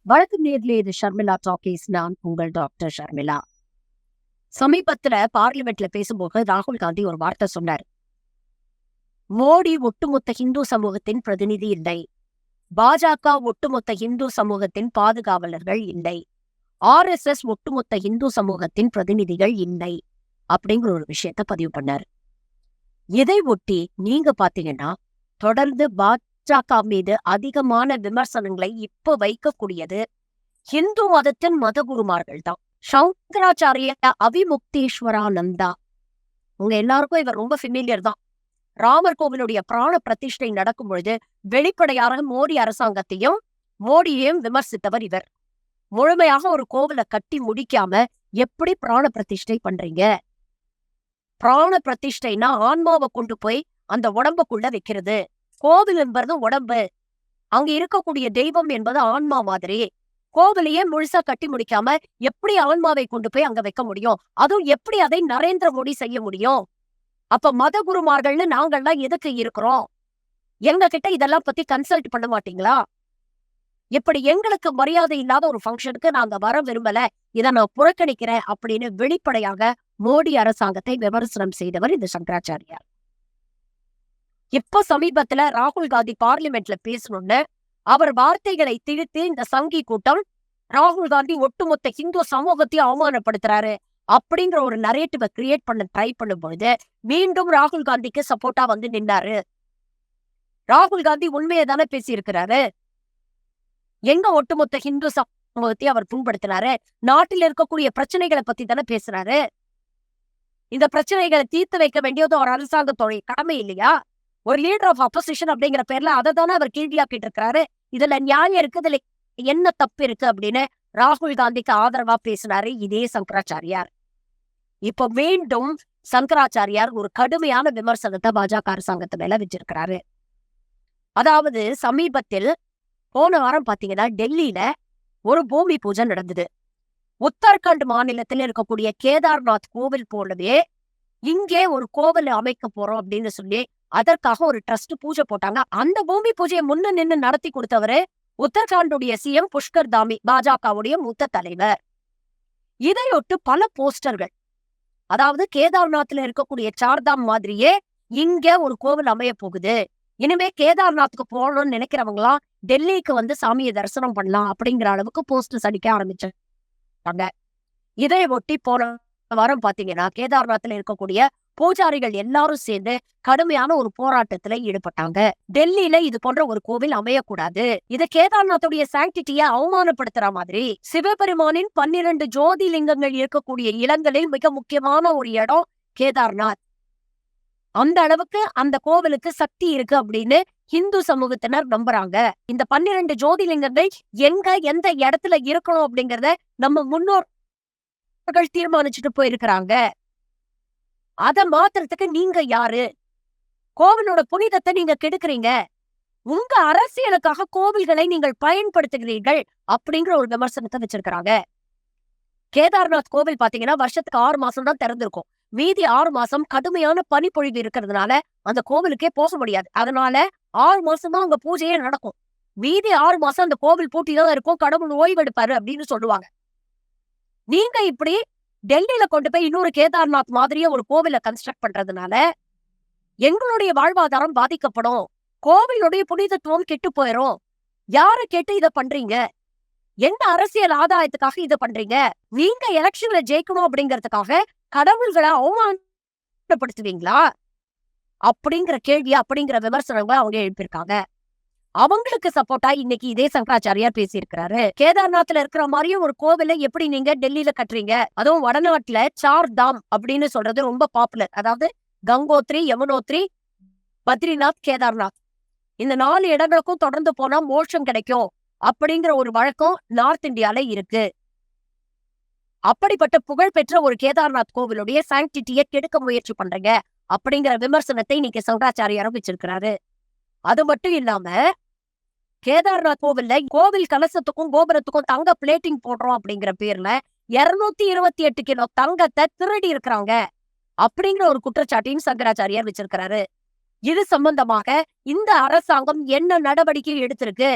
வழக்கு நேர்ல இது ஷர்மிளா டாக்கீஸ். நான் உங்கள் டாக்டர் ஷர்மிளா. சமீபத்துல பார்லிமெண்ட்ல பேசும்போது ராகுல் காந்தி ஒரு வார்த்தை சொன்னார். மோடி ஒட்டுமொத்த இந்து சமூகத்தின் பிரதிநிதி இல்லை, பாஜக ஒட்டுமொத்த இந்து சமூகத்தின் பாதுகாவலர்கள் இல்லை, RSS ஒட்டுமொத்த இந்து சமூகத்தின் பிரதிநிதிகள் இல்லை அப்படிங்கிற ஒரு விஷயத்த பதிவு பண்ணாரு. இதை ஒட்டி நீங்க பாத்தீங்கன்னா தொடர்ந்து பாஜக மீது அதிகமான விமர்சனங்களை இப்ப வைக்கக்கூடியது இந்து மதத்தின் மதகுருமார்கள் தான். சங்கராச்சாரிய அவிமுக்தேஸ்வரானந்தா, உங்க எல்லாருக்கும் இவர் ரொம்ப ஃபெமிலியர் தான். ராமர் கோவிலுடைய பிராண பிரதிஷ்டை நடக்கும் பொழுது வெளிப்படையாக மோடி அரசாங்கத்தையும் மோடியையும் விமர்சித்தவர் இவர். முழுமையாக ஒரு கோவிலை கட்டி முடிக்காம எப்படி பிராண பிரதிஷ்டை பண்றீங்க? பிராண பிரதிஷ்டைனா ஆன்மாவை கொண்டு போய் அந்த உடம்புக்குள்ள வைக்கிறது. கோவில் என்பது உடம்பு, அங்க இருக்கக்கூடிய தெய்வம் என்பது ஆன்மா மாதிரி. கோவிலையே முழுசா கட்டி முடிக்காம எப்படி ஆன்மாவை கொண்டு போய் அங்க வைக்க முடியும்? அதுவும் எப்படி அதை நரேந்திர மோடி செய்ய முடியும்? அப்ப மத குருமார்கள்னு நாங்கள்லாம் எதுக்கு இருக்கிறோம்? எங்க கிட்ட இதெல்லாம் பத்தி கன்சல்ட் பண்ண மாட்டீங்களா? இப்படி எங்களுக்கு மரியாதை இல்லாத ஒரு ஃபங்க்ஷனுக்கு நாங்க வர விரும்பல, இதை நான் புறக்கணிக்கிறேன் அப்படின்னு வெளிப்படையாக மோடி அரசாங்கத்தை விமர்சனம் செய்தவர் இந்த சங்கராச்சாரியார். இப்ப சமீபத்துல ராகுல் காந்தி பார்லிமெண்ட்ல பேசணும்னு அவர் வார்த்தைகளை திணித்து இந்த சங்கி கூட்டம் ராகுல் காந்தி ஒட்டுமொத்த இந்து சமூகத்தையும் அவமானப்படுத்துறாரு அப்படிங்கிற ஒரு நரேட்டிவை கிரியேட் பண்ண ட்ரை பண்ணும்பொழுது மீண்டும் ராகுல் காந்திக்கு சப்போர்ட்டா வந்து நின்றாரு. ராகுல் காந்தி உண்மையை தானே பேசி இருக்கிறாரு. எங்க ஒட்டுமொத்த இந்து சமூகத்தை அவர் புண்படுத்தினாரு? நாட்டில் இருக்கக்கூடிய பிரச்சனைகளை பத்தி தானே பேசுறாரு. இந்த பிரச்சனைகளை தீர்த்து வைக்க வேண்டியது ஒரு அரசாங்கத்தோடைய கடமை இல்லையா? ஒரு லீடர் ஆஃப் அப்போசிஷன் அப்படிங்கிற பேர்ல அதை தானே அவர் கேள்வியாக்கிட்டு இருக்கிறாரு. இதுல நியாயம் இருக்கு, இதுல என்ன தப்பு இருக்கு அப்படின்னு ராகுல் காந்திக்கு ஆதரவா பேசினாரு இதே சங்கராச்சாரியார். இப்ப மீண்டும் சங்கராச்சாரியார் ஒரு கடுமையான விமர்சனத்தை பாஜக அரசாங்கத்து மேல வச்சிருக்கிறாரு. அதாவது சமீபத்தில் போன வாரம் பாத்தீங்கன்னா டெல்லியில ஒரு பூமி பூஜை நடந்தது. உத்தரகாண்ட் மாநிலத்தில் இருக்கக்கூடிய கேதார்நாத் கோவில் போலவே இங்கே ஒரு கோவில் அமைக்க போறோம் அப்படின்னு சொல்லி அதற்காக ஒரு ட்ரஸ்ட் பூஜை போட்டாங்க. அந்த பூமி பூஜையை முன்ன நின்று நடத்தி கொடுத்தவரு உத்தரகாண்டுடைய CM புஷ்கர் தாமி, பாஜகவுடைய மூத்த தலைவர். இதையொட்டு பல போஸ்டர்கள், அதாவது கேதார்நாத்ல இருக்கக்கூடிய சார்தாம் மாதிரியே இங்க ஒரு கோவில் அமைய போகுது, இனிமே கேதார்நாத்துக்கு போகணும்னு நினைக்கிறவங்களாம் டெல்லிக்கு வந்து சாமியை தரிசனம் பண்ணலாம் அப்படிங்கிற அளவுக்கு போஸ்டர்ஸ் அடிக்க ஆரம்பிச்சாங்க. இதை ஒட்டி போன வாரம் பாத்தீங்கன்னா கேதார்நாத்ல இருக்கக்கூடிய பூஜாரிகள் எல்லாரும் சேர்ந்து கடுமையான ஒரு போராட்டத்துல ஈடுபட்டாங்க. டெல்லியில இது போன்ற ஒரு கோவில் அமையக்கூடாது, இது கேதார்நாத்துடைய சாங்டிட்டிய அவமானப்படுத்துற மாதிரி. சிவபெருமானின் 12 ஜோதிலிங்கங்கள் இருக்கக்கூடிய இடங்களில் மிக முக்கியமான ஒரு இடம் கேதார்நாத். அந்த அளவுக்கு அந்த கோவிலுக்கு சக்தி இருக்கு அப்படின்னு இந்து சமூகத்தினர் நம்புறாங்க. இந்த 12 ஜோதிலிங்கங்கள் எங்க எந்த இடத்துல இருக்கணும் அப்படிங்கறத நம்ம முன்னோர்கள் தீர்மானிச்சுட்டு போயிருக்கிறாங்க. அத மாத்திரத்துக்கு நீங்க யாரு? கோவிலோட புனிதத்தை நீங்க கெடுக்கிறீங்க, உங்க அரசியலுக்காக கோவில்களை நீங்கள் பயன்படுத்துகிறீர்கள் அப்படிங்கிற ஒரு விமர்சனத்தை வச்சிருக்கிறாங்க. கேதார்நாத் கோவில் பாத்தீங்கன்னா வருஷத்துக்கு 6 மாசம் தான் திறந்திருக்கும். மீதி 6 மாசம் கடுமையான பனிப்பொழிவு இருக்கிறதுனால அந்த கோவிலுக்கே போக முடியாது. அதனால 6 மாசம் தான் அங்க பூஜையே நடக்கும். மீதி 6 மாசம் அந்த கோவில் பூட்டிதான் இருக்கும், கடவுள் ஓய்வெடுப்பாரு அப்படின்னு சொல்லுவாங்க. நீங்க இப்படி டெல்லியில கொண்டு போய் இன்னொரு கேதார்நாத் மாதிரியே ஒரு கோவிலை கன்ஸ்ட்ரக்ட் பண்றதுனால எங்களுடைய வாழ்வாதாரம் பாதிக்கப்படும், கோவிலுடைய புனிதத்துவம் கெட்டு போயிரும். யார கேட்டு இத பண்றீங்க? எந்த அரசியல் ஆதாயத்துக்காக இத பண்றீங்க? நீங்க எலெக்ஷன்ல ஜெயிக்கணும் அப்படிங்கறதுக்காக கடவுள்களை அவமானப்படுத்துவீங்களா அப்படிங்கிற கேள்வி, அப்படிங்கிற விமர்சனங்களை அவங்க எழுப்பியிருக்காங்க. அவங்களுக்கு சப்போர்ட்டா இன்னைக்கு இதே சங்கராச்சாரியார் பேசியிருக்கிறாரு. கேதார்நாத்ல இருக்கிற மாதிரியும் ஒரு கோவிலை எப்படி நீங்க டெல்லியில கட்டுறீங்க? அதுவும் வடநாட்டுல சார் தாம் அப்படின்னு சொல்றது ரொம்ப பாப்புலர். அதாவது கங்கோத்ரி, யமுனோத்ரி, பத்ரிநாத், கேதார்நாத், இந்த 4 இடங்களுக்கும் தொடர்ந்து போனா மோட்சம் கிடைக்கும் அப்படிங்கிற ஒரு வழக்கம் நார்த் இந்தியால இருக்கு. அப்படிப்பட்ட புகழ்பெற்ற ஒரு கேதார்நாத் கோவிலுடைய சாங்டிட்டியை கெடுக்க முயற்சி பண்றீங்க அப்படிங்கிற விமர்சனத்தை இன்னைக்கு சங்கராச்சாரியாரும் வச்சிருக்கிறாரு. அது மட்டும் இல்லாம கேதார்நாத் கோவில்ல கோவில் கலசத்துக்கும் கோபுரத்துக்கும் தங்க பிளேட்டிங் போடுறோம் அப்படிங்கிற பேர்ல 228 கிலோ தங்கத்தை திருடி இருக்கிறாங்க அப்படிங்கிற ஒரு குற்றச்சாட்டையும் சங்கராச்சாரியார் வச்சிருக்கிறாரு. இது சம்பந்தமாக இந்த அரசாங்கம் என்ன நடவடிக்கை எடுத்திருக்கு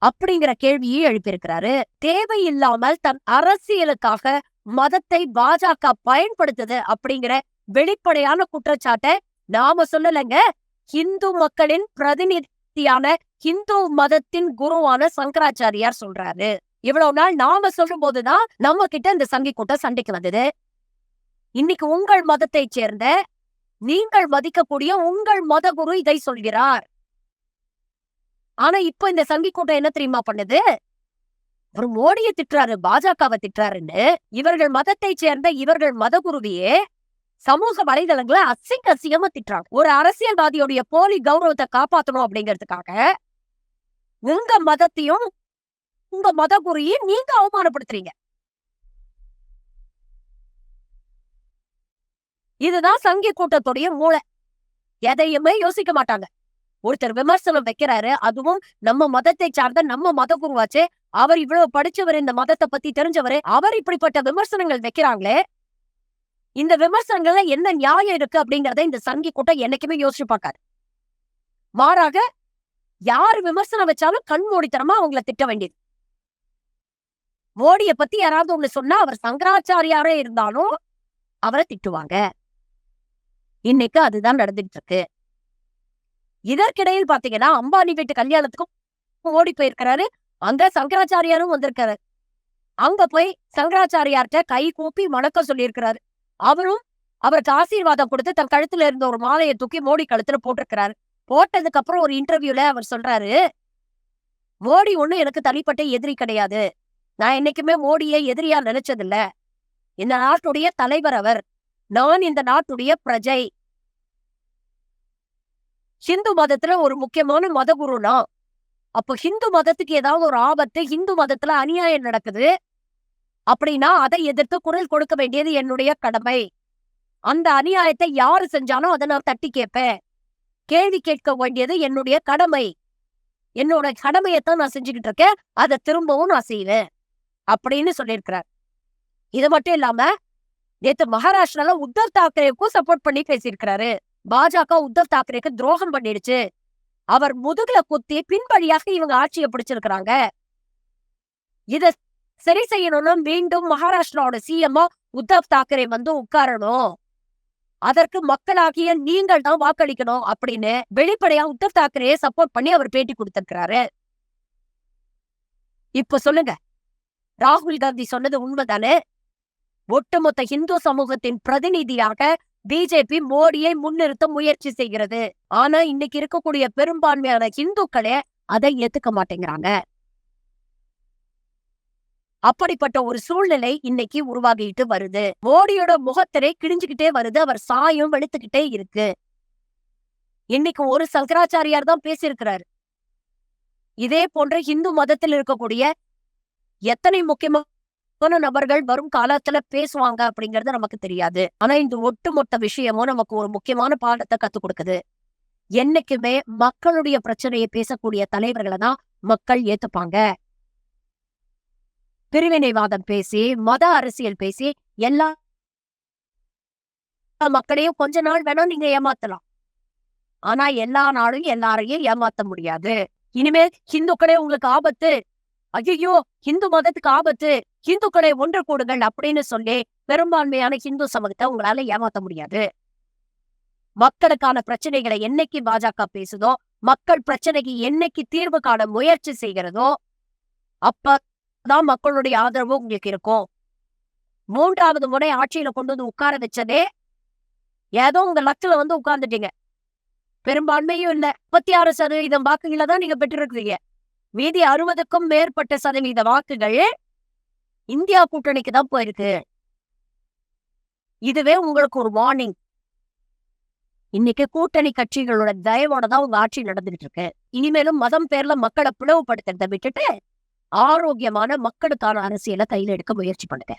அப்படிங்கிற கேள்வியை எழுப்பியிருக்கிறாரு. தேவையில்லாமல் தன் அரசியலுக்காக மதத்தை பாஜக பயன்படுத்துது அப்படிங்கிற வெளிப்படையான குற்றச்சாட்டை நாம சொல்லலைங்க. இந்து மக்களின் பிரதிநிதியான இந்து மதத்தின் குருவான சங்கராச்சாரியார் சொல்றாரு. இவ்வளவு நாள் நாம சொல்லும் போதுதான் நம்ம கிட்ட இந்த சங்கி கூட்டம் சண்டைக்கு வந்தது. இன்னைக்கு உங்கள் மதத்தை சேர்ந்த நீங்கள் மதிக்கக்கூடிய உங்கள் மத குரு இதை சொல்கிறார். ஆனா இப்ப இந்த சங்கி கூட்டம் என்ன தெரியுமா பண்ணுது? ஒரு மோடியை திட்டுறாரு, பாஜகவை திட்டுறாருன்னு இவர்கள் மதத்தை சேர்ந்த இவர்கள் மத குருவியே சமூக வலைதளங்களை அசிங்கமா திட்டுறாங்க. ஒரு அரசியல்வாதியோடைய போலி கௌரவத்தை காப்பாற்றணும் அப்படிங்கிறதுக்காக உங்க மதத்தையும் உங்க மத குருவையும் நீங்க அவமானப்படுத்துறீங்க. இதுதான் சங்கி கூட்டத்துடைய மூளை. எதையுமே யோசிக்க மாட்டாங்க. ஒருத்தர் விமர்சனம் வைக்கிறாரு, அதுவும் நம்ம மதத்தை சார்ந்த நம்ம மத குருவாச்சே, அவர் இவ்வளவு படிச்சவர், இந்த மதத்தை பத்தி தெரிஞ்சவரு, அவர் இப்படிப்பட்ட விமர்சனங்கள் வைக்கிறாங்களே, இந்த விமர்சனங்கள்ல என்ன நியாயம் இருக்கு அப்படிங்கறத இந்த சங்கி கூட்டம் என்னைக்குமே யோசிச்சு பார்க்காது. மாறாக யாரு விமர்சனம் வச்சாலும் கண்மூடித்தனமா அவங்கள திட்ட வேண்டியது. மோடியை பத்தி யாராவது ஒண்ணு சொன்னா அவர் சங்கராச்சாரியாரே இருந்தாலும் அவரை திட்டுவாங்க. இன்னைக்கு அதுதான் நடந்துட்டு இருக்கு. இதற்கிடையில் பாத்தீங்கன்னா அம்பானி வீட்டு கல்யாணத்துக்கும் ஓடி போயிருக்கிறாரு. அங்க சங்கராச்சாரியாரும் வந்திருக்காரு. அங்க போய் சங்கராச்சாரியார்ட்ட கை கூப்பி வணக்கம் சொல்லியிருக்கிறாரு. அவரும் அவருக்கு ஆசீர்வாதம் கொடுத்து தன் கழுத்துல இருந்த ஒரு மாலையை தூக்கி மோடி கழுத்துல போட்டிருக்கிறாரு. போட்டதுக்கு அப்புறம் ஒரு இன்டர்வியூல அவர் சொல்றாரு, மோடி ஒண்ணு எனக்கு தனிப்பட்ட எதிரி கிடையாது. நான் என்னைக்குமே மோடியை எதிரியா நினைச்சதில்ல. இந்த நாட்டுடைய தலைவர் அவர். நான் இந்த நாட்டுடைய பிரஜை. ஹிந்து மதத்துல ஒரு முக்கியமான மத குருனா, அப்போ ஹிந்து மதத்துக்கு ஏதாவது ஒரு ஆபத்து, ஹிந்து மதத்துல அநியாயம் நடக்குது அப்படின்னா அதை எதிர்த்து குரல் கொடுக்க வேண்டியது என்னுடைய கடமை. அந்த அநியாயத்தை யாரு செஞ்சாலும் அதை நான் தட்டி கேட்பேன். கேள்வி கேட்க வேண்டியது என்னுடைய கடமை. என்னோட கடமையத்தான் நான் செஞ்சுக்கிட்டு இருக்கேன். அதை திரும்பவும் நான் செய்வேன் அப்படின்னு சொல்லியிருக்கிறார். இது மட்டும் இல்லாம நேத்து மகாராஷ்டிரால உத்தவ் தாக்கரேவுக்கும் சப்போர்ட் பண்ணி பேசியிருக்கிறாரு. பாஜக உத்தவ் தாக்கரேக்கு துரோகம் பண்ணிடுச்சு, அவர் முதுகுல குத்தி பின்பழியாக இவங்க ஆட்சியை பிடிச்சிருக்கிறாங்க, இத சரி செய்யணும்னு மீண்டும் மகாராஷ்டிராவோட சிஎம் உத்தவ் தாக்கரே வந்து உட்காரணும், அதற்கு மக்களாகிய நீங்கள் தான் வாக்களிக்கணும் அப்படின்னு வெளிப்படையா உத்தவ் தாக்கரே சப்போர்ட் பண்ணி அவர் பேட்டி கொடுத்திருக்கிறாரு. இப்ப சொல்லுங்க, ராகுல் காந்தி சொன்னது உண்மைதானே? ஒட்டுமொத்த இந்து சமூகத்தின் பிரதிநிதியாக பிஜேபி மோடியை முன்னிறுத்த முயற்சி செய்கிறது. ஆனா இன்னைக்கு இருக்கக்கூடிய பெரும்பான்மையான இந்துக்களே அதை ஏத்துக்க மாட்டேங்கிறாங்க. அப்படிப்பட்ட ஒரு சூழ்நிலை இன்னைக்கு உருவாகிட்டு வருது. மோடியோட முகத்திலே கிழிஞ்சுக்கிட்டே வருது. அவர் சாயம் வெளுத்துக்கிட்டே இருக்கு. இன்னைக்கு ஒரு சங்கராச்சாரியார் தான் பேசியிருக்கிறாரு. இதே போன்ற இந்து மதத்தில் இருக்கக்கூடிய எத்தனை முக்கியமான நபர்கள் வரும் காலத்துல பேசுவாங்க அப்படிங்கறது நமக்கு தெரியாது. ஆனா இந்த ஒட்டுமொத்த விஷயமும் நமக்கு ஒரு முக்கியமான பாடத்தை கத்துக் கொடுக்குது. என்னைக்குமே மக்களுடைய பிரச்சனையை பேசக்கூடிய தலைவர்களை தான் மக்கள் ஏத்துப்பாங்க. பிரிவினைவாதம் பேசி, மத அரசியல் பேசி எல்லா மக்களையும் கொஞ்ச நாள் வேணா நீங்க ஏமாத்தலாம். ஆனா எல்லா நாளும் எல்லாரையும் ஏமாத்த முடியாது. இனிமேல் இந்துக்களே உங்களுக்கு ஆபத்து, ஐயோ இந்து மதத்துக்கு ஆபத்து, இந்துக்களை ஒன்று கூடுங்கள் அப்படின்னு சொல்லி பெரும்பான்மையான இந்து சமூகத்தை உங்களால ஏமாத்த முடியாது. மக்களுக்கான பிரச்சனைகளை என்னைக்கு பாஜக பேசுதோ, மக்கள் பிரச்சனைக்கு என்னைக்கு தீர்வு காண முயற்சி செய்கிறதோ அப்பதான் மக்களுடைய ஆதரவு உங்களுக்கு இருக்கும். 3வது முறை ஆட்சியில கொண்டு வந்து உட்கார வச்சதே ஏதோ உங்க லட்சில வந்து உட்கார்ந்துட்டீங்க. பெரும்பான்மையும் இல்ல, 36% வாக்குகளை தான் நீங்க பெற்றிருக்கிறீங்க. மீதி 60க்கும் மேற்பட்ட சதவீத வாக்குகள் இந்தியா கூட்டணிக்கு தான் போயிருக்கு. இதுவே உங்களுக்கு ஒரு வார்னிங். இன்னைக்கு கூட்டணி கட்சிகளோட தயவோட தான் உங்க ஆட்சி நடந்துகிட்டு இருக்கு. இனிமேலும் மதம் பேர்ல மக்களை பிளவுபடுத்துறதை விட்டுட்டு ஆரோக்கியமான மக்களுக்கான அரசியலை கையில எடுக்க முயற்சி பண்ணுங்க.